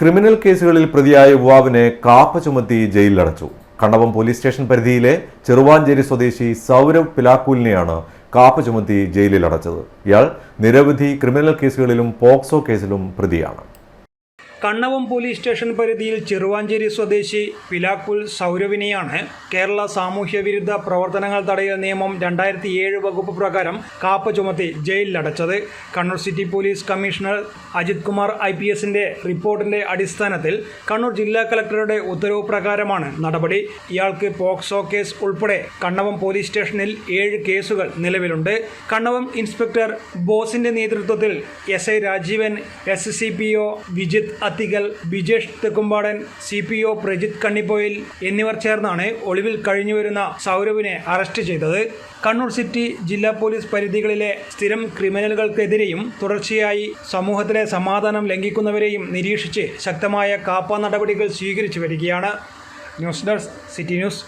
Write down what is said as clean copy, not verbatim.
Criminal കേസുകളിൽ പ്രതിയായ യുവാവിനെ കാപ്പ ചുമത്തി ജയിലിലടച്ചു. കണ്ണവം പോലീസ് സ്റ്റേഷൻ പരിധിയിലെ ചെറുവാഞ്ചേരി സ്വദേശി സൗരവ് പിലാക്കൂലിനെയാണ് കാപ്പ ചുമത്തി ജയിലിലടച്ചത്. ഇയാൾ നിരവധി ക്രിമിനൽ കേസുകളിലും പോക്സോ കേസിലും പ്രതിയാണ്. കണ്ണവം പോലീസ് സ്റ്റേഷൻ പരിധിയിൽ ചെറുവാഞ്ചേരി സ്വദേശി പിലാക്കുൽ സൗരവിനെയാണ് കേരള സാമൂഹ്യ വിരുദ്ധ പ്രവർത്തനങ്ങൾ തടയൽ നിയമം 2007 വകുപ്പ് പ്രകാരം കാപ്പ ചുമത്തി ജയിലിലടച്ചത്. Kannur city police commissioner Ajith Kumar IPSന്റെ റിപ്പോർട്ടിന്റെ അടിസ്ഥാനത്തിൽ കണ്ണൂർ ജില്ലാ കളക്ടറുടെ ഉത്തരവ് പ്രകാരമാണ് നടപടി. ഇയാൾക്ക് പോക്സോ കേസ് ഉൾപ്പെടെ കണ്ണവം പോലീസ് സ്റ്റേഷനിൽ 7 കേസുകൾ നിലവിലുണ്ട്. കണ്ണവം ഇൻസ്പെക്ടർ ബോസിന്റെ നേതൃത്വത്തിൽ SI Rajeevan, SCPO Vijith അത്തികൽ, Bijesh തെക്കുംപാടൻ, CPO Prajith Kannippoyil എന്നിവർ ചേർന്നാണ് ഒളിവിൽ കഴിഞ്ഞുവരുന്ന സൗരവിനെ അറസ്റ്റ് ചെയ്തത്. കണ്ണൂർ സിറ്റി ജില്ലാ പോലീസ് പരിധികളിലെ സ്ഥിരം ക്രിമിനലുകൾക്കെതിരെയും തുടർച്ചയായി സമൂഹത്തിലെ സമാധാനം ലംഘിക്കുന്നവരെയും നിരീക്ഷിച്ച് ശക്തമായ കാപ്പ നടപടികൾ സ്വീകരിച്ചു വരികയാണ്. News desk, city news.